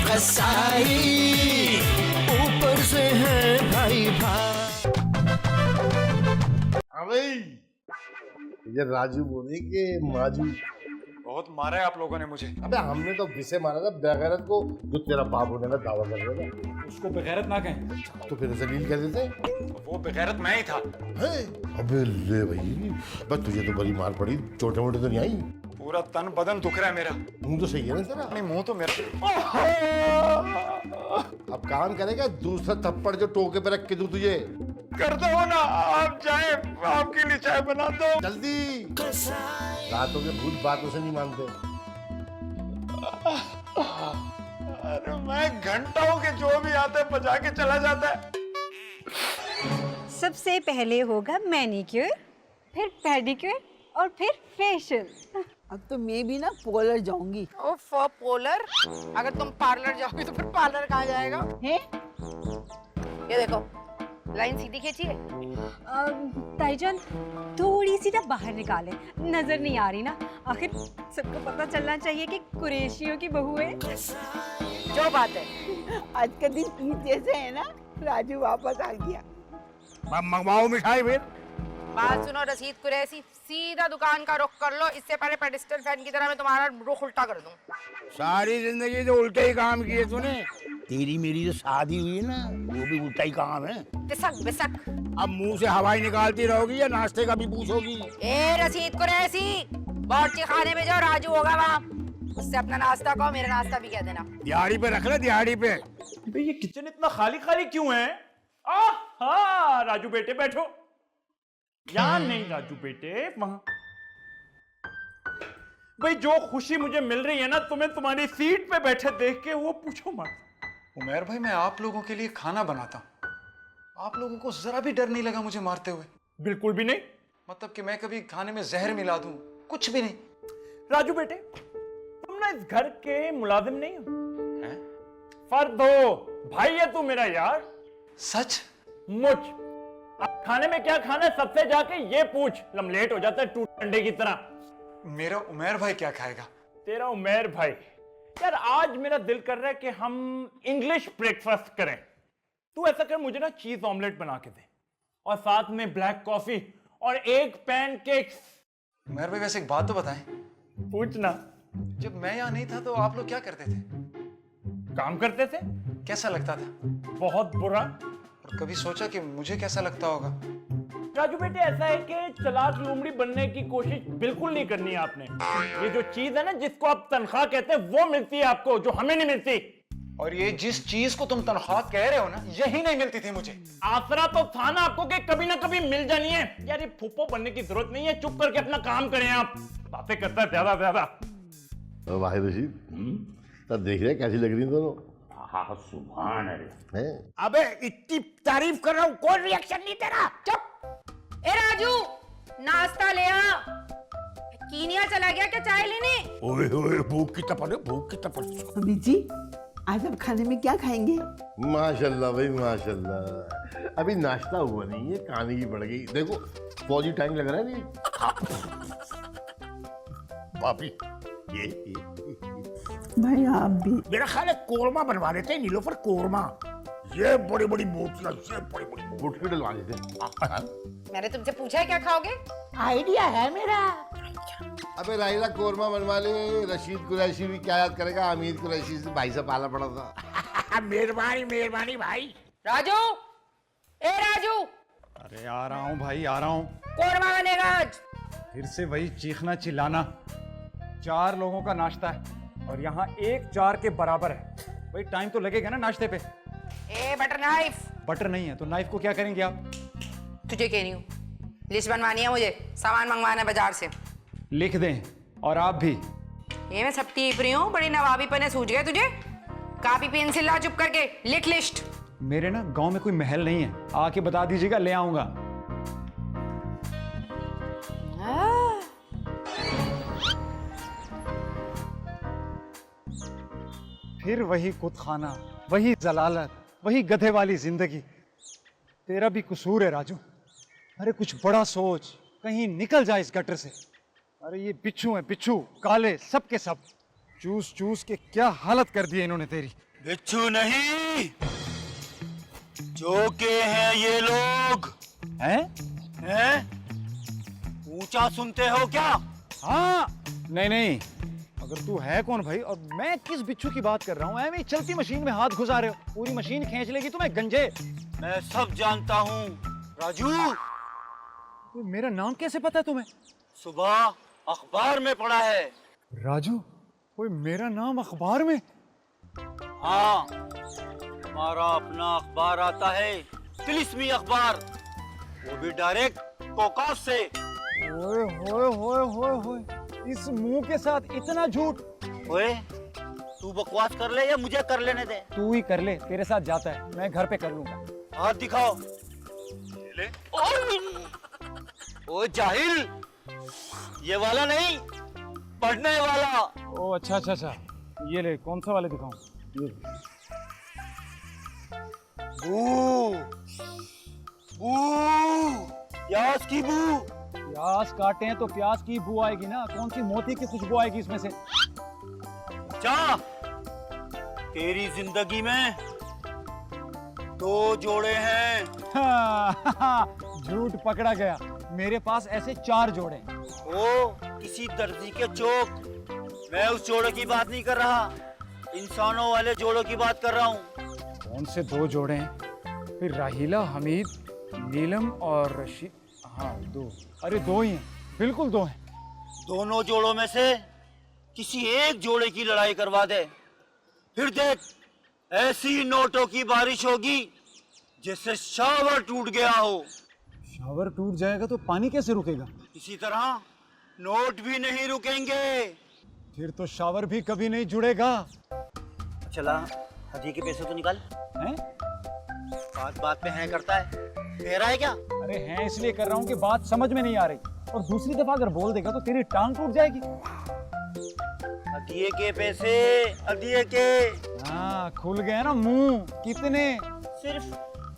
कसाई, ऊपर से है भाई भाई। अबे ये राजू बोले कि माजू। बहुत मारा है आप लोगों ने मुझे। अबे हमने तो विषय मारा था बेगैरत को जो तेरा बाप होने का दावा कर रहा था। उसको बेगैरत ना कहें। तो फिर जलील कह देते। वो बेगैरत मैं ही था। है? अबे ले भाई, बस तुझे तो बड़ी मार पड़ी, चोटे मोटे तो नहीं आई? पूरा तन बदन दुख रहा है मेरा। मुंह तो सही है ना तेरा? नहीं मुंह तो मेरा। अब काम करेगा, दूसरा थप्पड़ जो टोके पे रख के दूं तुझे। कर दो ना, आप जाए, आपके लिए चाय बना दो जल्दी। रातों के भूत बातों से नहीं मानते। अरे मैं घंटों के जो भी आता है बजा के चला जाता है। सबसे पहले होगा मैनिक्योर, फिर पेडिक्योर और फिर फेशियल। अब तो मैं भी ना पार्लर जाऊंगी। ओ फॉर पोलर, अगर तुम पार्लर जाओगी तो फिर पार्लर कहाँ जाएगा? हैं? ये देखो लाइन सीधी खींची है। ताईजान थोड़ी सी ना बाहर निकाले, नजर नहीं आ रही ना। आखिर सबको पता चलना चाहिए कि कुरैशियों की बहू है। जो बात है, आज का दिन ईद जैसे है ना, राजू वापस आ गया। मंगवाओ मिठाई फिर। बात सुनो रशीद कुरैशी, सीधा दुकान का रुख कर लो, इससे पहले पेडिस्टल फैन की तरह मैं तुम्हारा रुख उल्टा कर दूं। सारी जिंदगी जो उल्टे ही काम किए तूने। तेरी मेरी जो शादी हुई है ना, वो भी उल्टा ही काम है। बिसक बिसक। अब मुंह से हवाई निकालती रहोगी या नाश्ते का भी पूछोगी? ए रशीद कुरैशी, बावर्ची खाने में जाओ, राजू होगा वहाँ, उससे अपना नाश्ता कहो, मेरा नाश्ता भी कह देना। दिहाड़ी पे रख ले, दिहाड़ी पे। भाई ये किचन इतना खाली खाली क्यों है? हाँ राजू बेटे बैठो। यहाँ नहीं राजू बेटे, वहाँ। भाई जो खुशी मुझे मिल रही है ना तुम्हें तुम्हारी सीट पे बैठे देख के, वो पूछो मत। उमर भाई मैं आप लोगों के लिए खाना बनाता हूँ, आप लोगों को जरा भी डर नहीं लगा मुझे मारते हुए? बिल्कुल भी नहीं। मतलब कि मैं कभी खाने में जहर मिला दूं? कुछ भी नहीं। राजू बेटे तुम ना इस घर के मुलाजिम नहीं हो, हैं? फर्द हो, भाई है तू मेरा यार। सच? मुझ अब खाने में क्या खाना है सबसे जाके ये पूछ, लमलेट हो जाता है टूट अंडे की तरह। मेरा उमर भाई क्या खाएगा? तेरा उमर भाई यार, आज मेरा दिल कर रहा है कि हम इंग्लिश ब्रेकफास्ट करें। तू ऐसा कर, मुझे ना चीज ऑमलेट बना के दे और साथ में ब्लैक कॉफी और एक पैनकेक्स। उमर भाई वैसे एक बात तो बताएं। पूछना। जब मैं यहाँ नहीं था तो आप लोग क्या करते थे? काम करते थे। कैसा लगता था? बहुत बुरा। और कभी सोचा कि मुझे कैसा लगता होगा? राजू बेटे ऐसा है कि चालाक लोमड़ी बनने की कोशिश बिल्कुल नहीं करनी है आपने। ये जो चीज है ना जिसको आप तनख्वाह कहते हैं वो मिलती है आपको, जो हमें नहीं मिलती। और ये जिस चीज को तुम तनख्वाह कह रहे हो ना, यही नहीं मिलती थी मुझे। आसरा तो था ना आपको कि कभी ना कभी मिल जानी है। यार ये फूफो बनने की जरूरत नहीं है, चुप करके अपना काम करें। आप बातें करता है ज्यादा ज्यादा। वाहिद रशीद, तो देख रहे कैसी लग रही है दोनों? हाँ सुभान अल्लाह। है? अबे इतनी तारीफ कर रहा हूँ, कोई रिएक्शन नहीं तेरा। चुप। ए राजू नाश्ता ले आ। कीनिया चला गया क्या चाय लेने? ओए ओए भूख की तपन है, भूख की तपन। अभी जी आज आप खाने में क्या खाएंगे? माशाल्लाह भाई माशाल्लाह, अभी नाश्ता हुआ नहीं है, खाने की पड़ गई। देखो फौजी टाइम लग रहा है नहीं। भाभी ये भाई आप भी। मेरा ख्याल है कोरमा बनवा लेते हैं, नीलोफर कोरमा। ये बड़ी बड़ी बोटियां, ये बड़ी बड़ी गुटके डलवा देते। मैंने तुमसे पूछा है क्या खाओगे? आइडिया है मेरा। अबे रायला कोरमा बनवा ले, रशीद कुरैशी भी क्या याद करेगा, अमीर कुरैशी से भाई से पाला पड़ा था। मेहरबानी मेहरबानी भाई। राजू, ए राजू, अरे आ रहा हूँ भाई, आ रहा हूँ। कोरमा बनेगा आज। फिर से वही चीखना चिल्लाना। 4 लोगों का नाश्ता है और यहाँ 1 4 के बराबर है। भाई टाइम तो लगेगा ना नाश्ते पे। ए बटर नाइफ। बटर नहीं है तो नाइफ को क्या करेंगे आप? तुझे कह रही हूँ, लिस्ट बनवानी है मुझे, सामान मंगवाना है बाजार से। लिख दें। और आप भी। ये मैं सब टीप रही हूँ, बड़ी नवाबी पने सूझ गए तुझे। कापी पेंसिल ला, चुप करके लिख लिस्ट। मेरे ना गांव में कोई महल नहीं है, आके बता दीजिएगा, ले आऊंगा। फिर वही कुतखाना, वही जलालत, वही गधे वाली जिंदगी। तेरा भी कसूर है राजू। अरे कुछ बड़ा सोच, कहीं निकल जाए इस गटर से। अरे ये बिच्छू हैं, बिच्छू काले, सब के सब। चूस चूस के क्या हालत कर दी इन्होंने तेरी। बिच्छू नहीं, जोके हैं ये लोग। हैं? ऊंचा सुनते हो क्या? हाँ, नहीं, मगर तू है कौन भाई, और मैं किस बिच्छू की बात कर रहा हूँ? मैं चलती मशीन में हाथ घुसा रहे हो, पूरी मशीन खींच लेगी तुम्हें गंजे। मैं सब जानता हूँ राजू। तो मेरा नाम कैसे पता तुम्हें? सुबह अखबार में पढ़ा है। राजू, कोई मेरा नाम अखबार में? हाँ, हमारा अपना अखबार आता है, तिलिस्मी अखबार, वो भी डायरेक्ट कोकास से। ओए होए होए होए होए, इस मुंह के साथ इतना झूठ। ओए, तू बकवास कर ले या मुझे कर लेने दे। तू ही कर ले, तेरे साथ जाता है, मैं घर पे कर लूंगा। हाथ दिखाओ। ले। ओ जाहिल, ये वाला नहीं, पढ़ने वाला। ओ अच्छा, ये ले, कौन सा वाले दिखाऊं? ये बू, बू, प्याज की बू। प्याज काटे हैं तो प्याज की बू आएगी ना, कौन सी मोती की खुशबू आएगी इसमें से? जा, तेरी जिंदगी में 2 जोड़े हैं। झूठ पकड़ा गया, मेरे पास ऐसे 4 जोड़े हैं। ओ किसी दर्जी के चौक। मैं उस जोड़े की बात नहीं कर रहा, इंसानों वाले जोड़ों की बात कर रहा हूँ। कौन से 2 जोड़े हैं? फिर राहीला, हमीद, नीलम और रशीद। हाँ 2, अरे 2 ही हैं, बिल्कुल 2 हैं। दोनों जोड़ों में से किसी एक जोड़े की लड़ाई करवा दे, फिर देख ऐसी नोटों की बारिश होगी जैसे शावर टूट गया हो। शावर टूट जाएगा तो पानी कैसे रुकेगा? इसी तरह नोट भी नहीं रुकेंगे। फिर तो शावर भी कभी नहीं जुड़ेगा। चला, हदी के पैसे तो निकाल। हैं? बात बात पे हैं करता है, कह रहा है क्या? अरे हैं इसलिए कर रहा हूँ कि बात समझ में नहीं आ रही, और दूसरी दफा अगर बोल देगा तो तेरी टांग टूट जाएगी। हदिये के पैसे, हदिये के। हाँ खुल गया ना मुंह। कितने? सिर्फ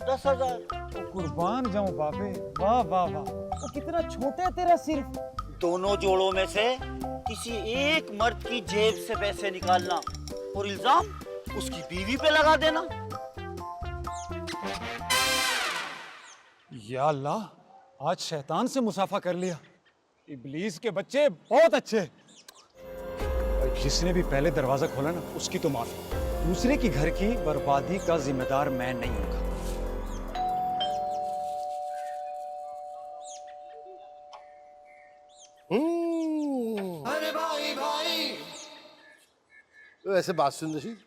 10,000। तो कुर्बान जाऊं बाबे, वाह वाह वाह। तो कितना छोटा है तेरा सिर्फ। दोनों जोड़ों में से किसी एक मर्द की जेब से पैसे निकालना और इल्जाम उसकी बीवी पे लगा देना। या अल्लाह, आज शैतान से मुसाफा कर लिया। इब्लीस के बच्चे बहुत अच्छे। और जिसने भी पहले दरवाजा खोला ना, उसकी तो माफी। दूसरे की घर की बर्बादी का जिम्मेदार मैं नहीं हूं। अरे भाई तो ऐसे बात सुन रशीद,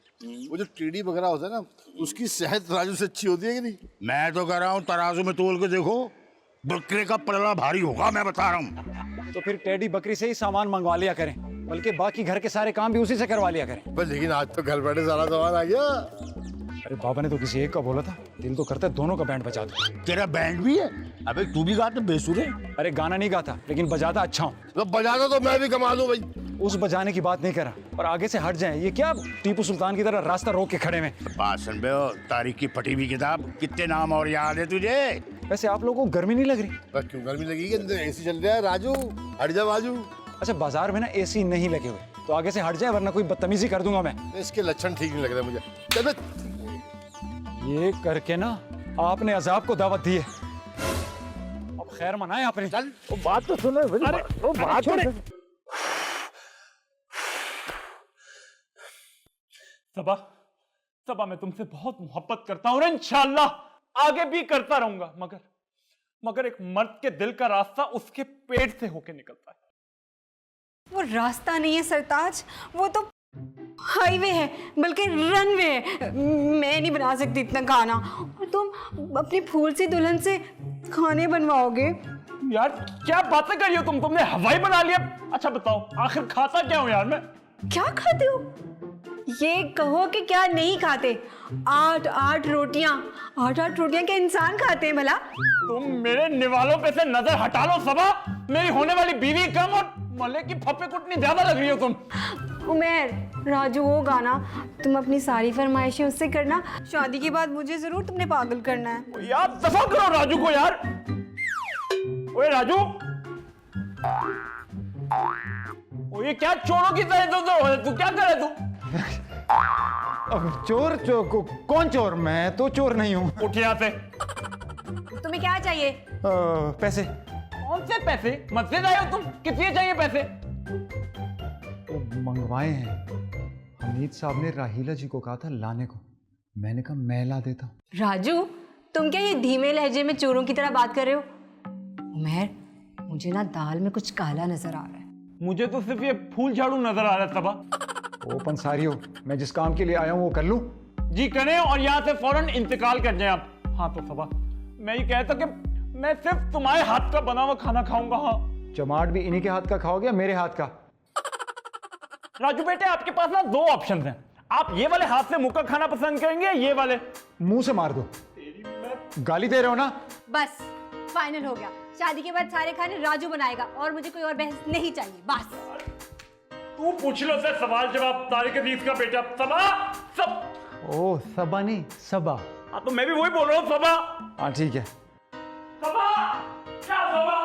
वो जो टीडी वगैरह होता है ना, उसकी सेहत राजू से अच्छी होती है कि नहीं? मैं तो कह रहा हूँ तराजू में तोल के देखो, बकरे का पलड़ा भारी होगा, मैं बता रहा हूँ। तो फिर टेडी बकरी से ही सामान मंगवा लिया करें, बल्कि बाकी घर के सारे काम भी उसी से करवा लिया करें। पर लेकिन आज तो घर बैठे सारा सामान आ गया। अरे बाबा ने तो किसी एक का बोला था, दिल तो करता है दोनों का बैंड बजा दो। तेरा बैंड भी है? अबे तू भी गाता बेसुरे। अरे गाना नहीं गाता, लेकिन बजाता अच्छा हूँ। तो बजाना तो मैं भी कमा दूं भाई। उस बजाने की बात नहीं करा, और आगे से हट जाएं। ये क्या टीपू सुल्तान की तरह रास्ता रोक के खड़े में? बात सुन बे, तारीख की फटी हुई किताब, कितने नाम और याद है तुझे? वैसे आप लोगों को गर्मी नहीं लग रही? बस क्यों गर्मी लगेगी, अंदर एसी चल रहा है राजू, हट जा बाजू। अच्छा बाजार में ना एसी नहीं लगे हुए, तो आगे से हट जाए वरना कोई बदतमीजी कर दूंगा मैं। इसके लक्षण ठीक नहीं लग रहे मुझे। चल बे। ये करके ना आपने अजाब को दावत दी है। अब खैर मनाए आपने। चल वो बात तो सुनो। अरे वो बात छोड़े। सबा मैं तुमसे बहुत मोहब्बत करता हूं और इंशाअल्लाह आगे भी करता रहूंगा, मगर एक मर्द के दिल का रास्ता उसके पेट से होके निकलता है। वो रास्ता नहीं है सरताज, वो तो हाईवे है, बल्कि रनवे है। मैं नहीं बना सकती इतना खाना, और तुम अपनी फूल सी दुल्हन से खाने बनवाओगे? यार क्या बातें कर रही हो तुमने हवाई बना लिया। अच्छा बताओ आखिर खाता क्या हूं यार मैं? क्या खाते हो? ये कहो कि क्या नहीं खाते। 8 रोटियां क्या इंसान खाते हैं भला? तुम मेरे निवालों पे से नजर हटा लो सबा। मेरी होने वाली बीवी कम और मल्ले की फप्पे कुटनी ज्यादा लग रही हो तुम। उमेर, राजू वो गाना तुम अपनी सारी फरमाइशें उससे करना, शादी के बाद मुझे जरूर तुमने पागल करना है। यार दफा करो राजू को यार। ओए राजू, ओ ये क्या चोरों की तरह तू क्या कर रहा है तू? अब चोर कौन चोर? मैं तो चोर नहीं हूँ। उठ यहाँ से। तुम्हें क्या चाहिए? पैसे। कौन से पैसे? मस्जिद आए हो तुम? कितने चाहिए पैसे? वो मंगवाए हैं। हमीद साहब ने राहीला जी को कहा था लाने को। मैंने कहा मैं ला देता हूँ। राजू, तुम क्या ये धीमे लहजे में चोरों की तरह बात कर रहे हो? उमर, मुझे ना दाल में कुछ काला नजर आ रहा है। मुझे तो सिर्फ ये फूल झाड़ू नजर आ रहा है सबा। ओ पंसारी हो, मैं जिस काम के लिए आया हूँ वो कर लूँ? जी करें और यहाँ से फौरन इंतकाल कर जाएं आप। हाँ तो सबा, मैं ये कहता कि मैं सिर्फ तुम्हारे हाथ का बना हुआ खाना खाऊंगा। हाँ, चमाट भी इन्हीं के हाथ का खाओगे या मेरे हाथ का? राजू बेटे, आपके पास ना दो ऑप्शन हैं। आप ये वाले हाथ से मुक्का खाना पसंद करेंगे या ये वाले? मुंह से मार दो। गाली दे रहे हो ना? बस फाइनल हो गया। शादी के बाद सारे खाने राजू बनाएगा और मुझे कोई और बहस नहीं चाहिए। बस तू पूछ लो सर, सवाल जवाब। तारिक अजीज का बेटा सबा। सब ओ सबा नहीं, सबा। हाँ तो मैं भी वही बोल रहा हूँ, सबा। हाँ ठीक है। सबा क्या सबा?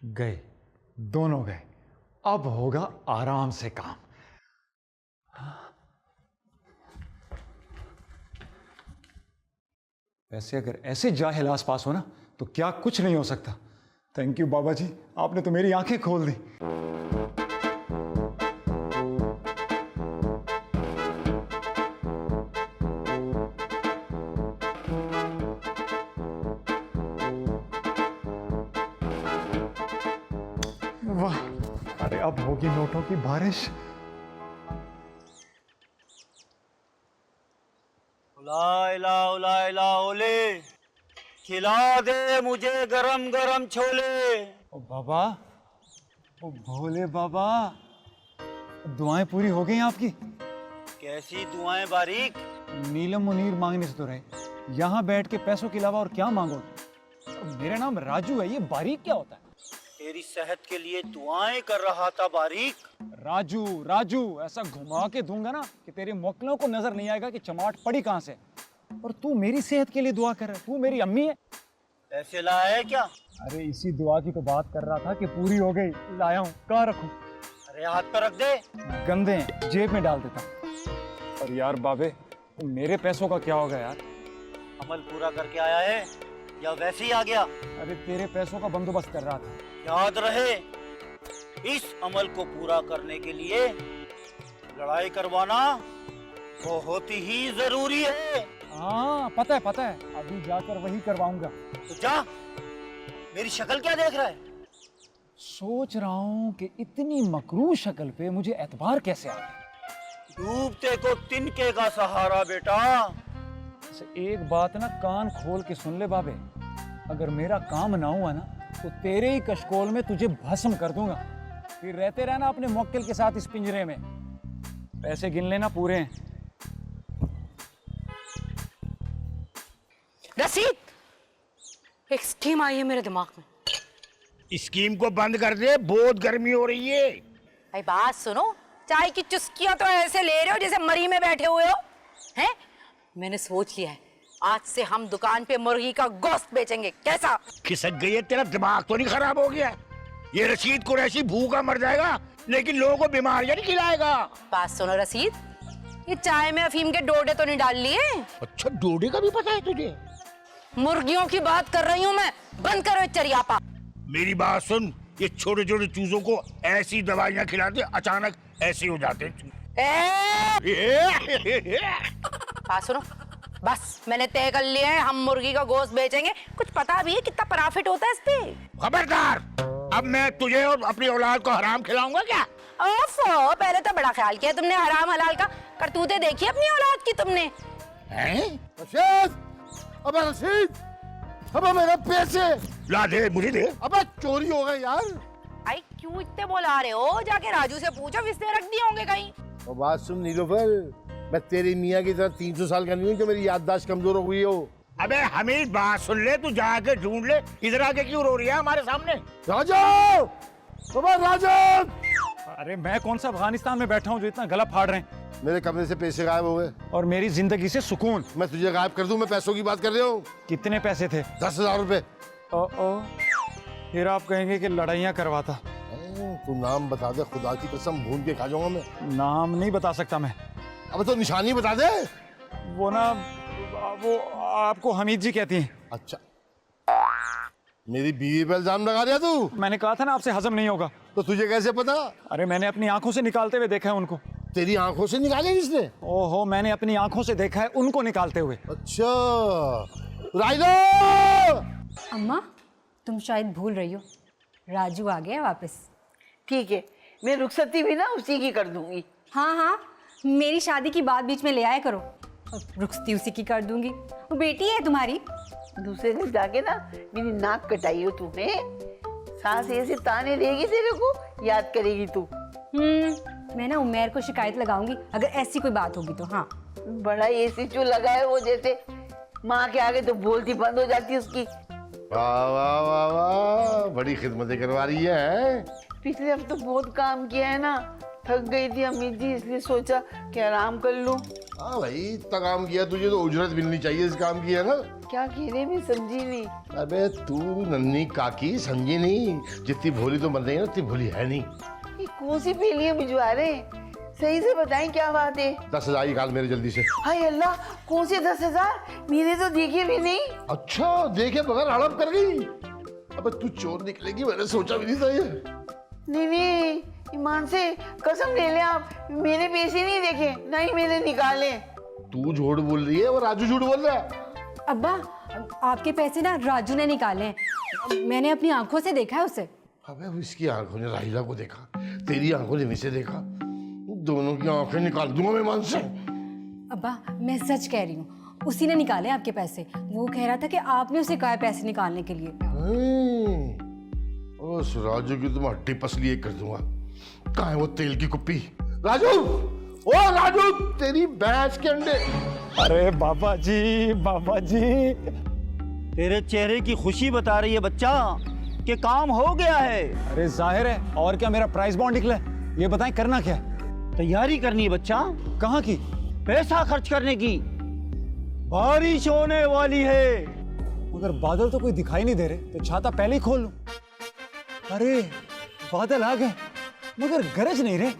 गए, दोनों गए। अब होगा आराम से काम। वैसे अगर ऐसे जाहिल आस पास हो ना तो क्या कुछ नहीं हो सकता। थैंक यू बाबा जी, आपने तो मेरी आंखें खोल दी। वाह, अरे अब होगी नोटों की बारिश। ओले, खिला दे मुझे गरम गरम छोले। ओ बाबा, ओ भोले बाबा, दुआएं पूरी हो गई आपकी? कैसी दुआएं बारीक? नीलम मुनीर मांगने से तो रहे, यहाँ बैठ के पैसों के अलावा और क्या मांगो? मेरा नाम राजू है, ये बारीक क्या होता है? तेरी सेहत के लिए दुआएं कर रहा था बारीक। राजू राजू ऐसा घुमा के दूंगा ना कि तेरे मोकलों को नजर नहीं आएगा कि चमाट पड़ी कहाँ से। और तू मेरी सेहत के लिए दुआ कर रहा है? तू मेरी अम्मी है। पैसे लाया है क्या? अरे इसी दुआ की तो बात कर रहा था कि पूरी हो गई। लाया हूँ, कहाँ रखूं? अरे हाथ पर रख दे। गंदे हैं, जेब में डाल देता। और यार बाबे, मेरे पैसों का क्या होगा यार? अमल पूरा करके आया है या वैसे ही आ गया? अरे तेरे पैसों का बंदोबस्त कर रहा था। याद रहे, इस अमल को पूरा करने के लिए लड़ाई करवाना बहुत ही जरूरी है। हाँ पता है, अभी जाकर वही करवाऊंगा। तो जा। मेरी शक्ल क्या देख रहा है? सोच रहा हूँ कि इतनी मकरू शक्ल पे मुझे एतबार कैसे आ गया। डूबते को तिनके का सहारा बेटा। एक बात ना कान खोल के सुन ले बाबे, अगर मेरा काम ना हुआ ना तो तेरे ही कशकोल में तुझे भस्म कर दूंगा। फिर रहते रहना अपने मौक्किल के साथ इस पिंजरे में। पैसे गिन लेना पूरे हैं। रसीद, एक स्कीम आई है मेरे दिमाग में। स्कीम को बंद कर दे, बहुत गर्मी हो रही है। भाई बात सुनो, चाय की चुस्कियां तो ऐसे ले रहे हो जैसे मरी में बैठे हुए हो। हैं? मैंने सोच लिया है, आज से हम दुकान पे मुर्गी का गोश्त बेचेंगे। कैसा? खिसक गई है, तेरा दिमाग तो नहीं खराब हो गया? ये रशीद कुरैशी भूखा मर जाएगा लेकिन लोगों को बीमारियां नहीं खिलाएगा। बात सुनो रसीद, ये चाय में अफीम के डोडे तो नहीं डाल लिए? अच्छा, डोडे का भी पता है तुझे? मुर्गियों की बात कर रही हूँ मैं। बंद करो चरियापा। बात बात सुन, ये छोटे छोटे चूजों को ऐसी दवाइयां खिलाते अचानक ऐसे हो जाते हैं। बात सुनो, बस मैंने तय कर लिया है, हम मुर्गी का गोश्त बेचेंगे। कुछ पता भी है कितना प्रॉफिट होता है इस पे? खबरदार, अब मैं तुझे और अपनी औलाद को हराम खिलाऊंगा क्या? ओफो, पहले तो बड़ा ख्याल किया तुमने हराम हलाल का। करतूतें देखी अपनी औलाद की तुमने। रशीद, अबे रशीद, अबे मेरे पैसे ला दे, मुझे दे। अबे चोरी हो गए यार। आई क्यों इतने बुला रहे हो? जाके राजू से पूछो, विस्ते रख दिए होंगे कहीं। और बात सुन नीलोफर, मैं तेरी मियाँ की तरह 300 साल का नहीं हूँ कि मेरी याददाश्त कमजोर हो गई हो। अबे हमीद, बात सुन ले, तू जाके ढूंढ ले। इधर आके क्यों रो रही है हमारे सामने? राजू, राजू! अरे मैं कौन सा अफगानिस्तान में बैठा हूँ जो इतना गला फाड़ रहे हैं? मेरे कमरे से पैसे गायब हो गए और मेरी जिंदगी से सुकून। मैं तुझे गायब कर दूं? मैं पैसों की बात कर रहा हूँ। कितने पैसे थे? 10,000 रुपए। ओ फिर आप कहेंगे कि लड़ाइयाँ करवाता। तू नाम बता दे, खुदा की कसम भूल के खा जाऊंगा मैं। नाम नहीं बता सकता मैं। अब तो निशानी बता दे। वो ना, वो आपको हमीद जी कहती हैं। अच्छा, मेरी बीवी पे इल्जाम लगा दिया तू। मैंने कहा था ना आपसे हजम नहीं होगा। तो तुझे कैसे पता? अरे मैंने अपनी आंखों से निकालते हुए देखा है उनको। तेरी आंखों से निकाले किसने? ओहो, मैंने अपनी आंखों से देखा है उनको निकालते हुए। अच्छा राइलो। अम्मा, तुम शायद भूल रही हो, राजू आ गया वापस। ठीक है, मैं रुखसती भी ना उसी की कर दूंगी। हाँ हाँ, मेरी शादी की बात बीच में ले आया करो, और रुखसती उसी की कर दूंगी। वो बेटी है तुम्हारी। दूसरे दिन जाके ना मेरी नाक कटाई हो तूने। सास ऐसे ताने देगी तेरे को, याद करेगी तू। मैं ना उमेर को शिकायत लगाऊंगी अगर ऐसी कोई बात होगी तो। हाँ, बड़ा एसी जो लगा है वो, जैसे माँ के आगे तो बोलती बंद हो जाती है उसकी। वाह वाह वाह वाह, बड़ी खिदमतें करवा रही है। पिछले हफ्ते बहुत काम किया है ना, थक गई थी अमित जी, इसलिए सोचा कि आराम कर लूं। हाँ भाई, इतना काम किया, तुझे तो उजरत मिलनी चाहिए इस काम की, है ना? क्या कह रहे मैं समझी नहीं। अबे तू नन्ही काकी समझी नहीं, जितनी भोली तो बन रही है ना उतनी भोली है नहीं। ये कौन सी पीलियां भिजवा रहे? सही से बताएं क्या बात है। 10,000 निकाल मेरे जल्दी से। हाय अल्लाह, कौन से 10,000? मेरे तो देखे भी नहीं। अच्छा, देखे बगैर हड़प कर गई। अबे तू चोर निकलेगी, मैंने सोचा भी नहीं था ये। नहीं नहीं, ईमान से कसम ले ले, आप मेरे पैसे नहीं देखे, नहीं मैंने निकाले। तू झूठ बोल रही है और राजू झूठ बोल रहा है। अब्बा, आपके पैसे ना राजू ने निकाले हैं, मैंने अपनी आंखों से देखा है उसे। अबे इसकी आंखों ने राहिला को देखा, तेरी आंखों ने इसे देखा, दोनों की आंखें निकाल दूंगा मैं मान से। अब्बा, मैं सच कह रही हूँ, उसी ने निकाले आपके पैसे। वो कह रहा था कि आपने उसे कहा है पैसे निकालने के लिए। उस राजू की तो मैं हड्डी पसली एक कर दूंगा। कहाँ है वो तेल की कुप्पी? राजू, ओ राजू, तेरी भैंस के अंडे। अरे बाबा जी, बाबा जी। तेरे चेहरे की खुशी बता रही है बच्चा कि काम हो गया है। अरे जाहिर है, और क्या मेरा प्राइस बॉन्ड निकला। ये बताएं करना क्या है? तैयारी करनी है बच्चा। कहाँ की? पैसा खर्च करने की। बारिश होने वाली है। मगर बादल तो कोई दिखाई नहीं दे रहे, तो छाता पहले ही खोल लूं। अरे बादल आ गए, मगर गरज नहीं रहे।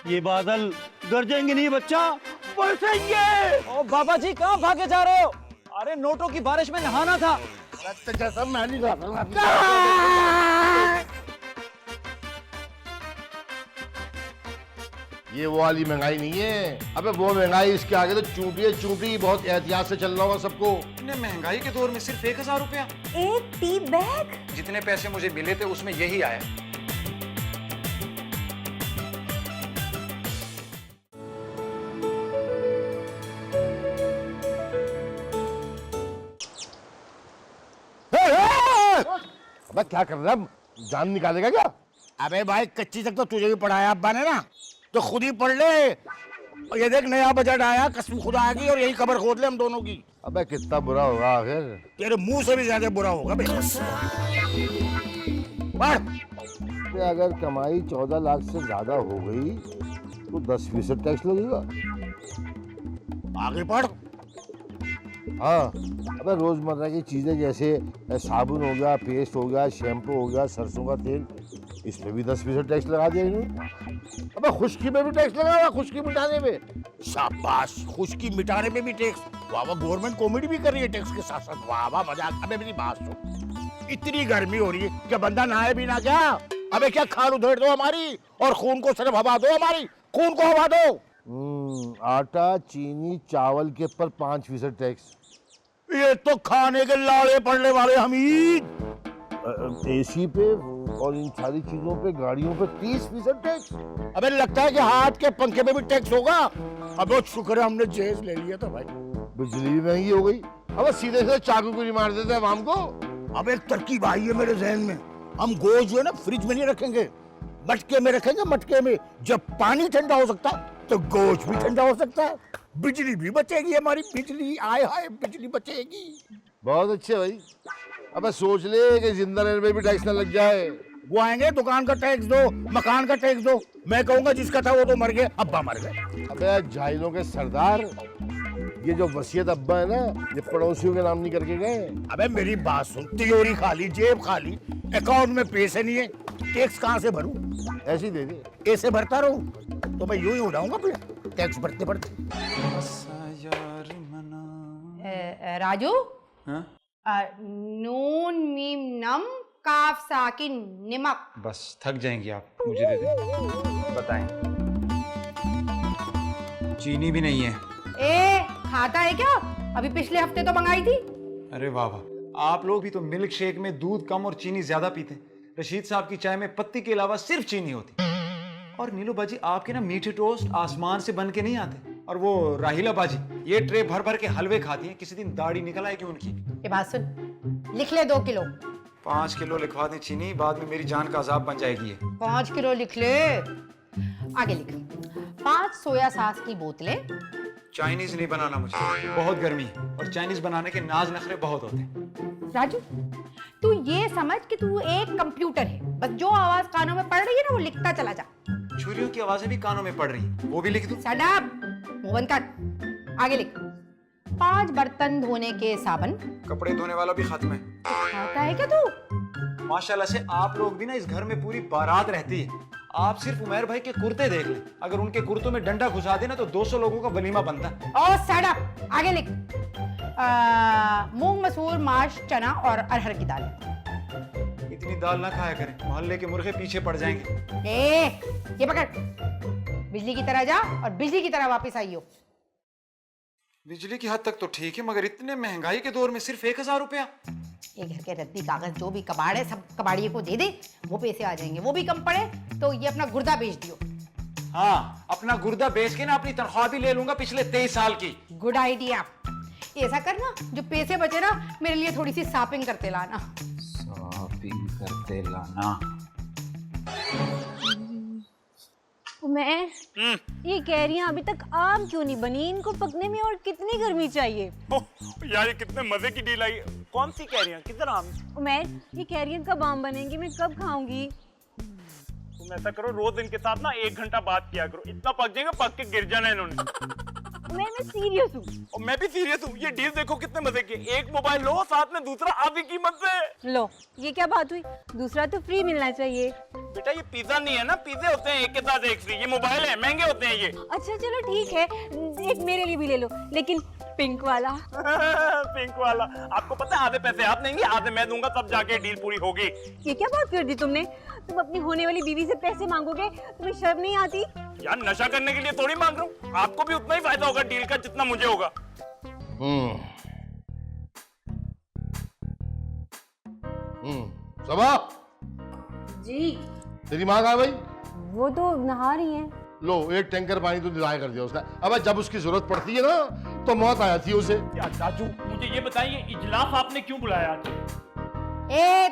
ये बादल गरजेंगे नहीं बच्चा, बरसेंगे। ओ बाबा जी, कहाँ भागे जा रहे हो? अरे नोटों की बारिश में नहाना था। मैं नहीं खा। ये वो वाली महंगाई नहीं है। अबे वो महंगाई, इसके आगे तो चूंटी है चूंटी। बहुत एहतियात से चलना होगा सबको। इतने महंगाई के दौर में सिर्फ 1,000 रुपया। एक टी बैग? जितने पैसे मुझे मिले थे उसमें यही आया। अबे क्या कर रहा है? जान निकालेगा क्या? अबे भाई, कच्ची तक तो तुझे भी पढ़ाया अब्बा ने ना, तो खुद ही पढ़ ले। और ये देख, नया बजट आया, कसम खुदा की, और यही खबर खोद ले हम दोनों की। अबे कितना बुरा होगा आखिर? तेरे मुंह से भी ज्यादा बुरा होगा बे। पढ़। अगर कमाई 14 लाख से ज्यादा हो गई तो 10% टैक्स लगेगा। आगे पढ़। हाँ, अबे रोजमर्रा की चीजें जैसे साबुन हो गया, पेस्ट हो गया, शैम्पू हो गया, सरसों का तेल, इस पे भी 10% टैक्स लगा दिया इन्होंने। अबे खुश्की में भी टैक्स लगा हुआ, खुश्की मिटाने में। शाबाश, खुशकी मिटाने में भी टैक्स। वाह वाह, गवर्नमेंट कॉमेडी भी कर रही है टैक्स के साथ साथ। वाह वाह, मजाक। अबे मेरी बात सुन, इतनी गर्मी हो रही है, क्या बंदा नहाए भी ना क्या? अबे क्या खाल उधेड़ दो हमारी, और खून को सिर्फ हवा दो, हमारी खून को हवा दो। आटा, चीनी, चावल के ऊपर 5% टैक्स। ये तो खाने के लाड़े पड़ने वाले हमीद। एसी पे और इन सारी चीजों पे, गाड़ियों पे 30% टैक्स। अबे लगता है कि हाथ के पंखे में भी टैक्स होगा। अबे शुक्र है हमने जहेज ले लिया था भाई। बिजली भी महंगी हो गई। अब सीधे सीधे चाकू को मार देते हैं आवाम को। अब एक तरकीब आई है मेरे जहन में। हम गोश्त जो है ना फ्रिज में नहीं रखेंगे, मटके में रखेंगे। मटके में जब पानी ठंडा हो सकता है तो गोश्त भी ठंडा हो सकता है। बिजली भी बचेगी हमारी, बिजली आए हाय बिजली बचेगी। बहुत अच्छे भाई। अबे सोच ले कि जिंदा रहने में भी टैक्स ना लग जाए। वो आएंगे, दुकान का टैक्स दो, मकान का टैक्स दो। मैं कहूंगा जिसका था वो तो मर गए, अब्बा मर गए। अबे झाइलों के सरदार, ये जो वसीयत अब्बा है ना, ये पड़ोसियों के नाम नहीं करके गए। अबे मेरी बात सुन, तिजोरी खाली, जेब खाली, अकाउंट में पैसे नहीं है, टैक्स कहाँ से भरूं? ऐसे ही दे दे। ऐसे भरता रहूं तो मैं यूं ही हो जाऊंगा फिर, टैक्स भरते भरते। राजू, हाँ? नून मीम नम काफ साकिन निमक। बस थक जाएंगी आप, मुझे दे दें। बताएं। चीनी भी नहीं है। ए, खाता है क्या? अभी पिछले हफ्ते तो मंगाई थी। अरे वाह वाह, आप लोग भी तो मिल्क शेक में दूध कम और चीनी ज्यादा पीते हैं। रशीद साहब की चाय में पत्ती के अलावा सिर्फ चीनी होती। और नीलू बाजी, आपके ना मीठे टोस्ट आसमान से बन के नहीं आते। और वो राहिला बाजी ये ट्रे भर भर के हलवे खाती हैं, किसी दिन दाढ़ी निकल आएगी उनकी। ये बात सुन, लिख ले 2 किलो। 5 किलो लिखवा दें चीनी, बाद में मेरी जान का अजाब बन जाएगी ये। 5 किलो लिख ले। आगे लिख। 5 सोया सॉस की बोतलें। चाइनीज नहीं बनाना मुझे, बहुत गर्मी है और चाइनीज बनाने के नाज नखरे बहुत होते हैं। राजू, तू ये समझ कि तू एक कंप्यूटर है, बस जो आवाज कानों में पड़ रही है ना वो लिखता चला जा। छुरियों की आवाजें भी कानों में पड़ रही हैं, वो भी लिख दूं? शट अप, मुंह बंद कर। आगे लिख। 5 बर्तन धोने के साबुन। कपड़े धोने वाला भी खत्म है। खाता है क्या तू? माशाल्लाह से आप लोग भी ना इस घर में पूरी बारात रहती है। आप सिर्फ उमर भाई के कुर्ते देख लें, अगर उनके कुर्तों में डंडा घुसा देना तो 200 लोगों का वलीमा बनता है। ओ शट अप, आगे लिख। मूंग मसूर माश चना और अरहर की दाल। इतनी दाल ना खाया करें, मोहल्ले के मुर्गे पीछे पड़ जाएंगे। ये पकड़, बिजली की तरह जा और बिजली की तरह वापस आइयो। बिजली की हद तक तो ठीक है, मगर इतने महंगाई के दौर में सिर्फ 1000 रुपया। ये घर के रद्दी कागज जो भी कबाड़ है सब कबाड़िए को दे दे, वो पैसे आ जाएंगे। वो भी कम पड़े तो ये अपना गुर्दा बेच दियो। हाँ, अपना गुर्दा बेच के ना अपनी तनख्वाह भी ले लूंगा पिछले 23 साल की। Good idea. ऐसा करना, जो पैसे बचे ना मेरे लिए थोड़ी सी शॉपिंग करते लाना। शॉपिंग करते लाना। मैं ये कह रही हूँ अभी तक आम क्यों नहीं बनी? इनको पकने में और कितनी गर्मी चाहिए? यार ये कितने मजे की डील आई। कौन सी कह रही हैं? किधर आम? मैं ये कह रही हूँ कब आम बनेंगे, मैं कब खाऊंगी? तुम ऐसा करो, रोज इनके साथ ना 1 घंटा बात किया करो, इतना पक जाएंगे, पक के गिर जाना इन्होंने। मैं सीरियस हूँ। और मैं भी सीरियस हूँ। ये डील देखो कितने मजे की। एक मोबाइल लो, साथ में दूसरा आधी कीमत पे। लो, ये क्या बात हुई? दूसरा तो फ्री मिलना चाहिए। बेटा ये पिज्जा नहीं है ना, पिज्जे होते हैं एक के साथ एक फ्री। ये मोबाइल है, महंगे होते हैं ये। अच्छा चलो ठीक है, एक मेरे लिए भी ले लो, लेकिन पिंक वाला। पिंक वाला? आपको पता है आधे पैसे आप देंगे, आधे मैं दूंगा, तब जाके डील पूरी होगी। ये क्या बात कर दी तुमने? तुम अपनी होने वाली बीवी से पैसे मांगोगे? तुम्हें शर्म नहीं आती? यार नशा करने के लिए थोड़ी मांग रहा हूँ, आपको भी उतना ही फायदा होगा डील का जितना मुझे होगा। सबा, जी। तेरी माँ कहाँ भाई? वो तो नहा रही है। लो, 1 टैंकर पानी तो दिलाया कर दिया उसने। अब जब उसकी जरूरत पड़ती है ना तो मौत आ जाती है उसे। यार चाचू मुझे ये बताइए, इजलास आपने क्यों बुलाया आज?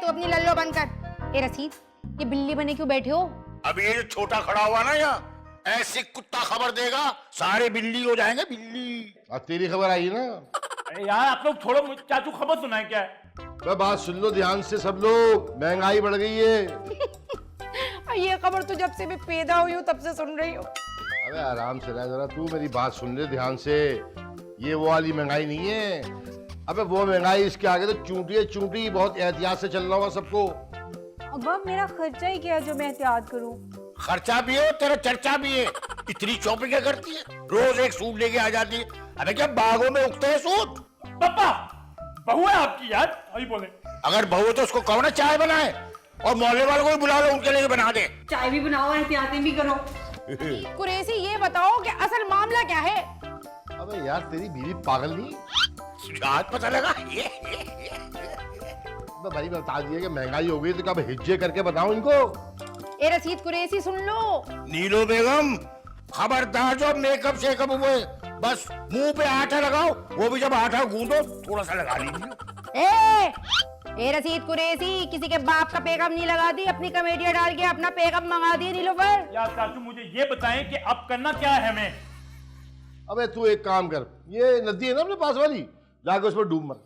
तो अपनी लल्लो बंद कर। ए रसीद, ये बिल्ली बने क्यों बैठे हो? अब ये जो छोटा खड़ा हुआ ना यहाँ, ऐसे कुत्ता खबर देगा सारे बिल्ली हो जाएंगे, बिल्ली। अब तेरी खबर आई ना? अरे यार आप लोग छोड़ो, मुझे चाचू खबर सुनाए क्या है? बात सुन लो ध्यान से सब लोग, महंगाई बढ़ गई है। ये खबर तो जब से मैं पैदा हुई हूँ तब से सुन रही हूँ। अबे आराम से रह जरा, तू मेरी बात सुन ले ध्यान से। ये वो वाली महंगाई नहीं है। अबे वो महंगाई, इसके आगे तो चूंटी है चूंटी। बहुत एहतियात से चलना होगा सबको। अब मेरा खर्चा ही क्या है जो मैं एहतियात करूं? खर्चा भी है, तेरा चर्चा भी है। इतनी शॉपिंग क्या करती है? रोज एक सूट लेके आ जाती है। अबे क्या बागों में उगते हैं सूट? पापा, बहू है आपकी यार, अभी बोले। अगर बहू है तो उसको कहो ना चाय बनाए, और मोहल्ले वालों को भी बुला लो, उनके लिए बना दे। चाय भी बनाओ, एहतियातें भी करो। कुरैशी, ये बताओ कि असल मामला क्या है? अबे यार तेरी बीवी पागल नहीं? आज पता लगा। तो भाई बता दिया कि महंगाई हो गई तो कब हिज्जे करके बताओ इनको। ए रसीद, कुरैशी सुन लो। नीलो बेगम, खबरदार जो मेकअप शेकअप हुए, बस मुंह पे आटा लगाओ, वो भी जब आटा गूंदो थोड़ा सा लगा लीजिए। ए रसीद कुरैशी, किसी के बाप का पैगाम नहीं लगा दी, अपनी कमेडिया डाल के अपना पैगाम मंगा दिए नीलोफर। यार चाचू मुझे ये बताएं कि अब करना क्या है हमें? अबे तू एक काम कर, ये नदी है ना अपने पास वाली, जाके उसमें डूब मर।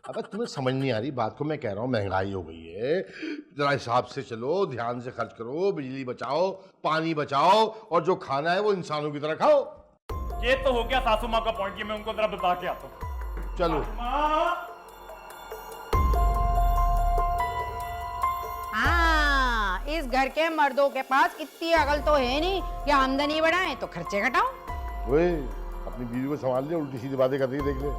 अबे तुम्हें समझ नहीं आ रही बात को? मैं कह रहा हूँ महंगाई हो गई है, जरा हिसाब से चलो, ध्यान से खर्च करो, बिजली बचाओ, पानी बचाओ, और जो खाना है वो इंसानों की तरह खाओ। ये तो हो गया सासू माँ का पॉइंट, कि मैं उनको जरा बता के आता हूँ। चलो हाँ, इस घर के मर्दों के पास इतनी अकल तो है नहीं कि आमदनी बढ़ाएं तो खर्चे घटाओ। ओए अपनी बीवी को संभाल ले, उल्टी सीधी बातें कर रही है, देख ले।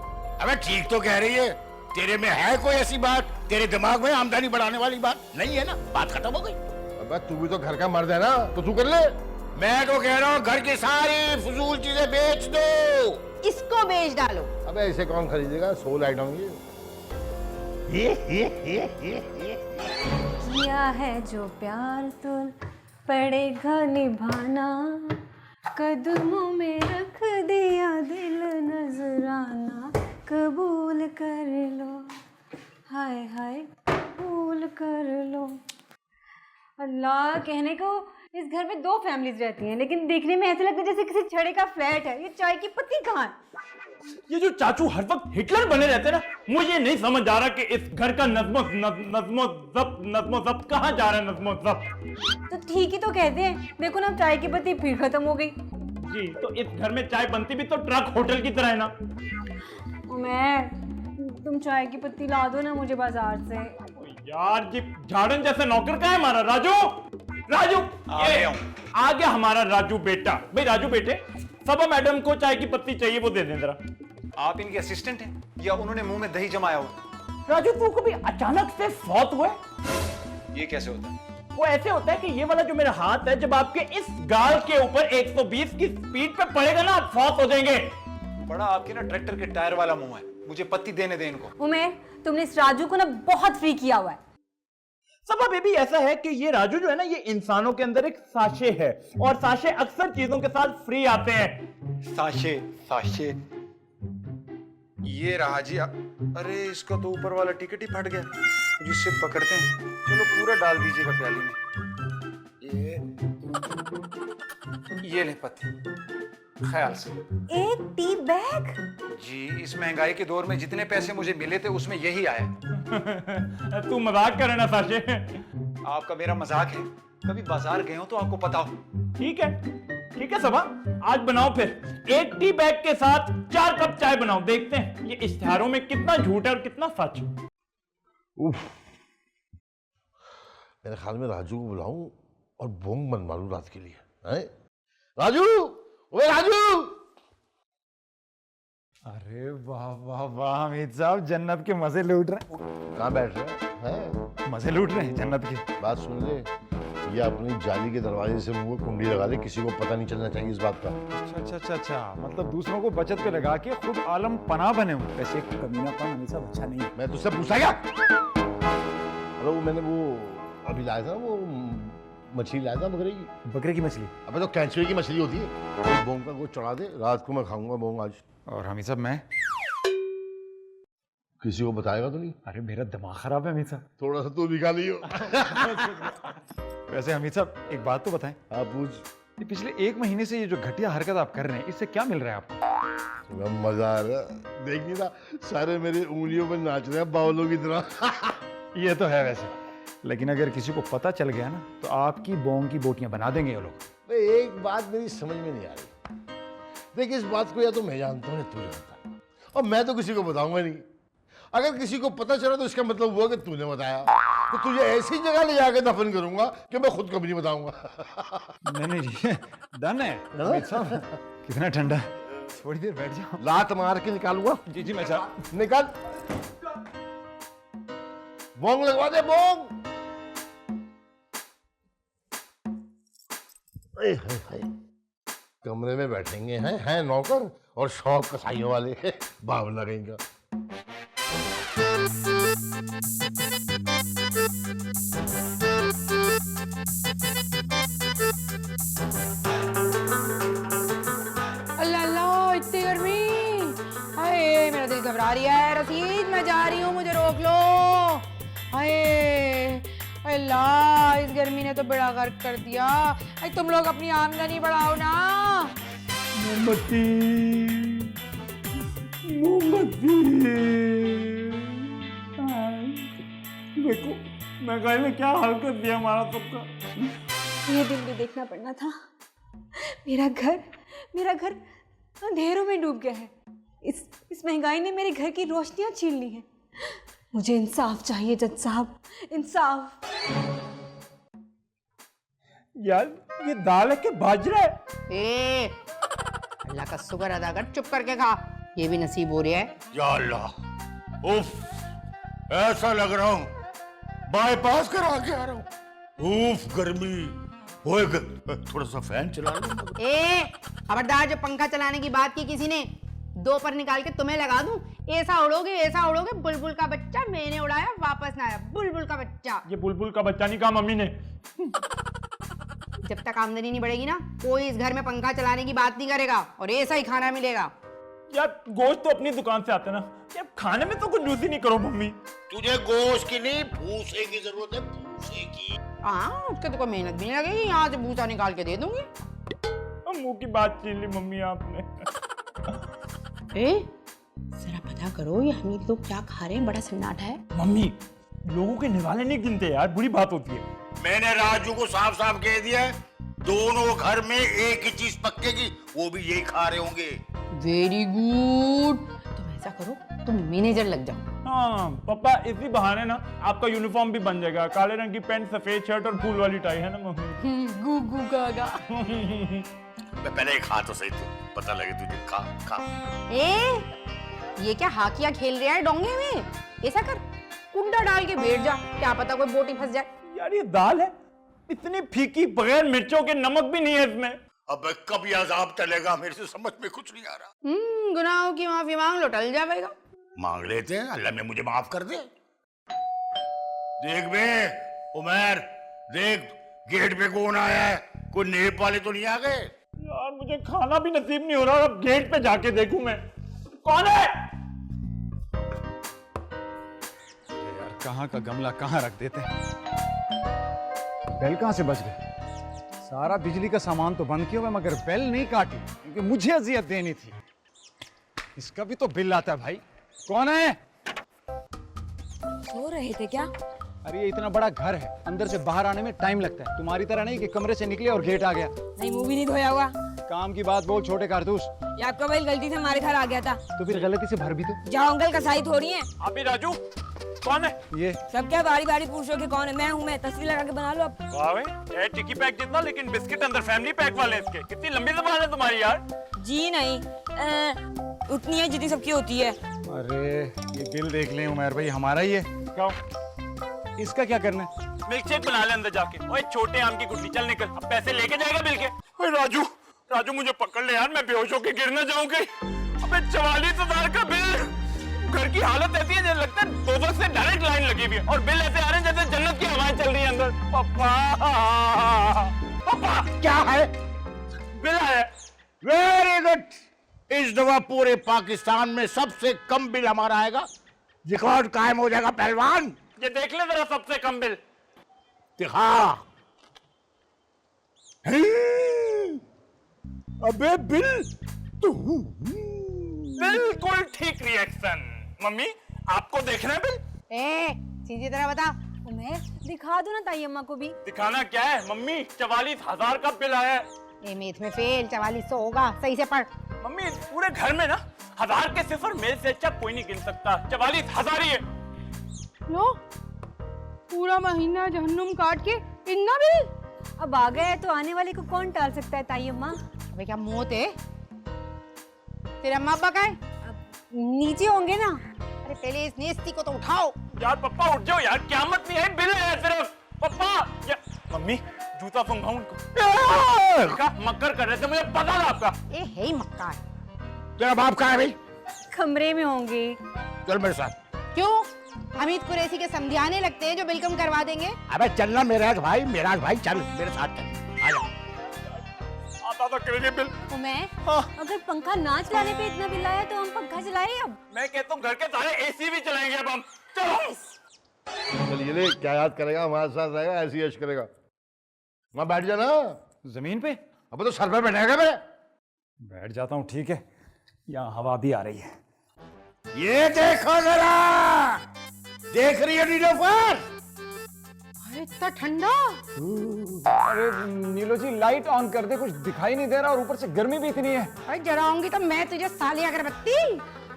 अबे ठीक तो कह रही है, तेरे में है कोई ऐसी बात, तेरे दिमाग में आमदनी बढ़ाने वाली बात नहीं है ना, बात खत्म हो गई। अबे तू भी तो घर का मर्द है ना, तो तू कर ले। मैं तो कह रहा हूँ घर की सारी फजूल चीजें बेच दो। इसको बेच डालो। अबे ऐसे कौन खरीदेगा, 16 आइटम ये। किया है जो प्यार तो पड़ेगा निभाना, कदमों में रख दिया दिल नजराना, कबूल कर लो, हाय हाय कबूल कर लो। अल्लाह, कहने को इस घर में 2 फैमिलीज रहती हैं, लेकिन देखने में ऐसा लगता है जैसे किसी छड़े का फ्लैट है। ये चाय की पत्ती कहाँ है? ये जो चाचू हर वक्त हिटलर बने रहते हैं ना, मुझे नहीं समझ आ रहा कि इस घर का नज़्मो ज़ब्त कहाँ जा रहा है। नज़्मो ज़ब्त तो ठीक ही तो कहते हैं। देखो ना, चाय की पत्ती फिर खत्म हो गई। जी, तो इस घर में चाय बनती भी तो ट्रक होटल की तरह है ना। उमर, तुम चाय की पत्ती ला दो ना मुझे बाजार से। यार, जी झाड़न जैसे नौकर कहाँ है हमारा? राजू, राजू आ गया हमारा राजू बेटा। भाई राजू बेटे, सबा मैडम को चाय की पत्ती चाहिए, वो दे दें जरा। आप इनके असिस्टेंट हैं या उन्होंने मुंह में दही जमाया हो? राजू, तू कभी अचानक से फौत हुए? ये कैसे होता है? वो ऐसे होता है कि ये वाला जो मेरा हाथ है, जब आपके इस गाल के ऊपर 120 की स्पीड पे पड़ेगा ना, आप फौत हो जाएंगे। बड़ा आपके ना ट्रैक्टर के टायर वाला मुंह है। मुझे पत्ती देने दे इनको। उमेर, तुमने इस राजू को ना बहुत फ्री किया हुआ है। सबा बेबी, ऐसा है कि ये राजू जो है ना, ये इंसानों के अंदर एक साशे है, और साशे अक्सर चीजों के साथ फ्री आते हैं। साशे साशे ये रहा जी। अरे इसका तो ऊपर वाला टिकट ही फट गया, जिससे पकड़ते हैं। चलो पूरा डाल दीजिएगा प्याली में। ये ले पत्ती, ख्याल से। एक टी बैग? जी, इस महंगाई के दौर में जितने पैसे मुझे मिले थे उसमें यही आया। तू मजाक करे ना साशे। आपका मेरा मजाक है? कभी बाजार गए हो तो आपको पता हो। ठीक है सबा, आज बनाओ फिर। एक टी बैग के साथ 4 कप चाय बनाओ, देखते हैं ये इश्तिहारों में कितना झूठ है और कितना सच। उफ, मेरे ख्याल में राजू को बुलाऊं और बोंग बनवा लूं रात के लिए। हैं? राजू, ओए राजू! अरे वाह वाह वाह, अमित साहब जन्नत के मजे लूट रहे हैं। कहाँ बैठ रहे हैं? मजे लूट रहे हैं जन्नत के। बात सुन ले, ये अपनी जाली के दरवाजे से मुंह में कुंडी लगा दे, किसी को पता नहीं चलना चाहिए इस बात का। अच्छा, मतलब दूसरों को बचत पे लगा के खुद आलम पनाह बने हुए। वैसे कमीनापन हमेशा अच्छा नहीं है। मैं तुझसे पूछा क्या? अरे वो मैंने वो अभी लाया था, वो मछली लाया था बकरे की मछली। अबे तो कैंचुए की मछली होती है। बोंग का गोश्त चढ़ा दे, रात को मैं खाऊंगा बोंग आज। और हमी साहब मैं किसी को बताएगा तो नहीं? अरे मेरा दिमाग खराब है हमी साहब। थोड़ा सा तू भी खा लियो। वैसे हमी साहब एक बात तो बताएं। हाँ पूछ। ये पिछले 1 महीने से ये जो घटिया हरकत आप कर रहे हैं, इससे क्या मिल रहा है आपको? मजा आ रहा है। देखिए ना, सारे मेरे उंगलियों पर नाच रहे हैं बावलों की तरह। ये तो है वैसे, लेकिन अगर किसी को पता चल गया ना, तो आपकी बोंग की बोटियां बना देंगे ये लोग। एक बात मेरी समझ में नहीं आ रही। देखिए, इस बात को या तो मैं जानता हूँ या तू जानता है, और मैं तो किसी को बताऊंगा नहीं। अगर किसी को पता चला तो इसका मतलब हुआ कि तूने बताया, तो तुझे ऐसी जगह ले जाकर दफन करूंगा कि मैं खुद कभी नहीं बताऊंगा। नहीं जी, डन है अमित साहब। कितना ठंडा है, थोड़ी देर बैठ जाओ। लात मार के निकालूंगा। जी मैं साहब। निकाल, बोंग लगवा दे, बोंग। कमरे में बैठेंगे हैं नौकर और शौक कसाइयों वाले बावला कहीं का। अल्लाह अल्लाह, इतनी गर्मी। हाय, मेरा दिल घबरा रही है। रसीद, मैं जा रही हूँ, मुझे रोक लो। हाय अल्लाह, इस गर्मी ने तो बड़ा गर्क कर दिया। अरे तुम लोग अपनी आमदनी बढ़ाओ ना। मोमबत्ती, मोमबत्ती। देखो महंगाई ने क्या हाल कर दिया हमारा सबका। ये दिन भी देखना पड़ना था। मेरा घर अंधेरों में डूब गया है। इस महंगाई ने मेरे घर की रोशनियां छीन ली हैं। मुझे इंसाफ चाहिए जज साहब, इंसाफ। यार ये दाल है कि बाजरा है? ए अल्लाह का शुक्र अदा कर, चुप करके खा, ये भी नसीब हो रहा है। या अल्लाह, उफ, ऐसा लग रहा हूँ बाईपास करा के आ रहा हूँ। उफ गर्मी, थोड़ा सा फैन चला लो। ए खबरदार, जो पंखा चलाने की बात की किसी ने, दो पर निकाल के तुम्हें लगा दूं। ऐसा उड़ोगे बुलबुल का बच्चा, मैंने उड़ाया वापस ना आया, बुलबुल का बच्चा। ये बुलबुल का बच्चा नहीं कहा मम्मी ने। जब तक आमदनी नहीं बढ़ेगी ना, कोई इस घर में पंखा चलाने की बात नहीं करेगा और ऐसा ही खाना मिलेगा। यार गोश्त तो अपनी दुकान से आता ना, यार खाने में तो कुछ यूज ही नहीं करो मम्मी। तुझे गोश्त की नहीं, भूसे की जरूरत है, भूसे की। हाँ, उसके तो कोई मेहनत भी नहीं लगेगी, यहाँ से भूसा निकाल के दे दूंगी। मुंह की बात छीन ली मम्मी आपने। जरा पता करो ये हमीद लोग क्या खा रहे हैं, बड़ा सन्नाटा है। मम्मी लोगों के निवाले नहीं गिनते यार, बुरी बात होती है। मैंने राजू को साफ साफ कह दिया है, दोनों घर में एक ही चीज पक्केगी, वो भी यही खा रहे होंगे। वेरी गुड, तुम ऐसा करो, तुम मैनेजर लग जाओ। हाँ पापा, इसी बहाने ना आपका यूनिफॉर्म भी बन जाएगा, काले रंग की पैंट, सफेद शर्ट और फूल वाली टाई, है ना मम्मी? गुगु गागा। मैं पहले खा तो सही, तू पता लगे तुझे, खा। ये क्या हाकिया खेल रहा है डोंगे में? ऐसा कर, कुंडा डाल के बैठ जा, क्या पता कोई बोटी फंस जाए। यार ये दाल है, इतनी फीकी, बगैर मिर्चों के, नमक भी नहीं है इसमें। अब कब ये अजाब टलेगा, मेरे से समझ में कुछ नहीं आ रहा। गुनाहों की माफी मांग लो, टल जाएगा। मांग लेते हैं, अल्लाह ने मुझे माफ कर दे। देख बे उमर, देख गेट पे कौन आया है, कोई नेप वाले तो नहीं आ गए? यार मुझे खाना भी नसीब नहीं हो रहा, अब गेट पे जाके देखूं मैं कौन है। यार कहाँ का गमला कहाँ रख देते हैं। बेल कहाँ से बज गए? सारा बिजली का सामान तो बंद किया हुआ, मगर बेल नहीं काटी, क्योंकि मुझे अजियत देनी थी। इसका भी तो बिल आता है भाई। कौन है? सो रहे थे क्या? अरे ये इतना बड़ा घर है, अंदर से बाहर आने में टाइम लगता है। तुम्हारी तरह नहीं कि कमरे से निकले और गेट आ गया। नहीं, मुंह भी नहीं धोया हुआ। काम की बात बोल छोटे कारतूस। ये आपका बैल गलती से हमारे घर आ गया था। तो फिर गलती से भर भी दो। जाओ अंकल, कसाई थोड़ी है। अभी राजू कौन है? ये सब क्या बारी बारी पूछो कि कौन है? मैं हूँ, मैं। तस्वीर लगा के बना लो अब। वाह भाई, टिक्की पैक जितना, लेकिन बिस्किट अंदर फैमिली पैक वाले इसके। कितनी लंबी ज़बान है तुम्हारी यार। जी नहीं, उतनी है जितनी सबकी होती है। अरे ये बिल देख लें उमर भाई, हमारा ही है। क्या? इसका क्या करना है? मिल्क शेक बना ले अंदर जाके। ओए छोटे आम की गुठली, चल निकल, अब पैसे लेके जाएगा बिल के। ओए राजू, राजू मुझे पकड़ ले यार, मैं बेहोश होके गिर ना जाऊं कहीं। अबे 44,000 का बिल। घर की हालत ऐसी है जैसे लगता है दोजख से डायरेक्ट लाइन लगी हुई है, और बिल ऐसे आ रहे हैं जैसे जन्नत की हवाएं चल रही है अंदर। पापा क्या है? बिल आया। वेरी गुड, इस दफा पूरे पाकिस्तान में सबसे कम बिल हमारा आएगा, रिकॉर्ड कायम हो जाएगा पहलवान। ये देख ले जरा, सबसे कम बिल दिखा। अबे बिल तो बिल्कुल ठीक रिएक्शन। मम्मी आपको देखना है बिल? सीधी तरह बता। उमेर, दिखा दो ना ताई अम्मा को भी। दिखाना क्या है मम्मी, 44,000 का बिल आया है। ये मैथ में फेल, 4400 होगा, सही से पढ़। मम्मी पूरे घर में ना 1000 के सिफर मेरे से अच्छा कोई नहीं गिन सकता। 44,000 ही है। लो, पूरा महीना जहन्नुम काट के इतना बिल। अब आ गए तो आने वाले को कौन टाल सकता है ताई अम्मा? अबे क्या मौत है? तेरे अम्मा अब्बा कहाँ है? नीचे होंगे ना। अरे पहले इस नेस्ती को तो उठाओ। यार पप्पा उठ जाओ यार, क़यामत नहीं है, बिल है सिर्फ। पप्पा मम्मी जूता सुंघाऊं उनको। मक्कर कर रहे थे, मुझे पता था आपका। ए है ही मक्कार। तेरा बाप कहाँ है भाई? कमरे में होंगे। चल मेरे साथ। क्यों? हमीद कुरैशी के समझाने लगते हैं जो बिल कम करवा देंगे। अबे चलना मेराज भाई, चल मेरे साथ चल, आ जा। आता था क्रेडिट बिल। उमेर, अगर पंखा ना चलाने पे इतना बिल आया तो हम पंखा चलाए अब। मैं कहता हूँ घर के सारे एसी भी चलाएंगे अब हम। चलो चलिए ले, क्या याद करेगा, हमारे साथ रहेगा, ऐसी यश करेगा। वहां बैठ जाना। जमीन पे? अब तो सर पे बैठेगा मेरे। बैठ जाता हूँ, ठीक है। यहाँ हवा भी आ रही है। ये देखो जरा, देख रही है नीलोफर? अरे इतना ठंडा। अरे नीलो जी लाइट ऑन कर दे, कुछ दिखाई नहीं दे रहा, और ऊपर से गर्मी भी इतनी है। अरे जलाऊंगी तो मैं तुझे साली अगरबत्ती।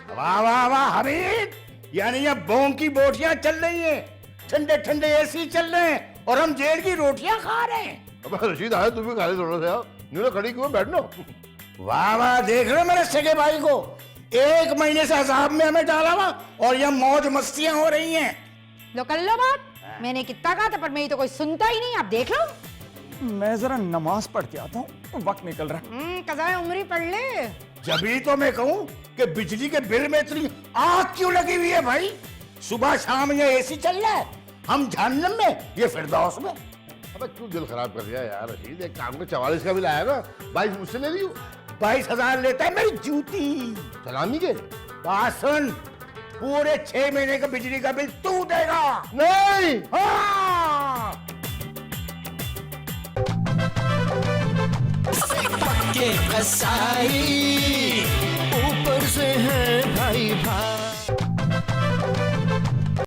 वाह वाह वाह हमीद, यानी ये बोंग की बोटियां चल रही हैं, ठंडे ठंडे एसी चल रहे हैं, और हम जेल की रोटियां खा रहे हैं। अबे रशीद आया, तू भी खा ले थोड़ा सा यार। न्यू खड़ी क्यों, बैठना। वाह वाह, देख रहे हो मेरे सगे भाई को, 1 महीने से अजाब में हमें डाला हुआ और यहाँ मौज मस्तियां हो रही हैं। लो कर लो बात, मैंने कितना कहा था पर मेरी तो कोई सुनता ही नहीं, आप देख लो। मैं जरा नमाज पढ़ के आता हूँ, वक्त निकल रहा है। कज़ाए उम्री पढ़ ले। जभी तो मैं कहूँ कि बिजली के बिल में इतनी आग क्यों लगी हुई है भाई। सुबह शाम ये एसी चल रहा है, हम जहन्नम में, ये फिरदौस में। अबे क्यों दिल खराब कर दिया यार रशीद, एक काम को 44 का बिल आया ना, 22 मुझसे ले लियो। 22,000 लेता है मेरी जूती। सलामी के बात सुन, पूरे 6 महीने का बिजली का बिल तू देगा। नहीं। हाँ। के कसाई ऊपर से है भाई भाई।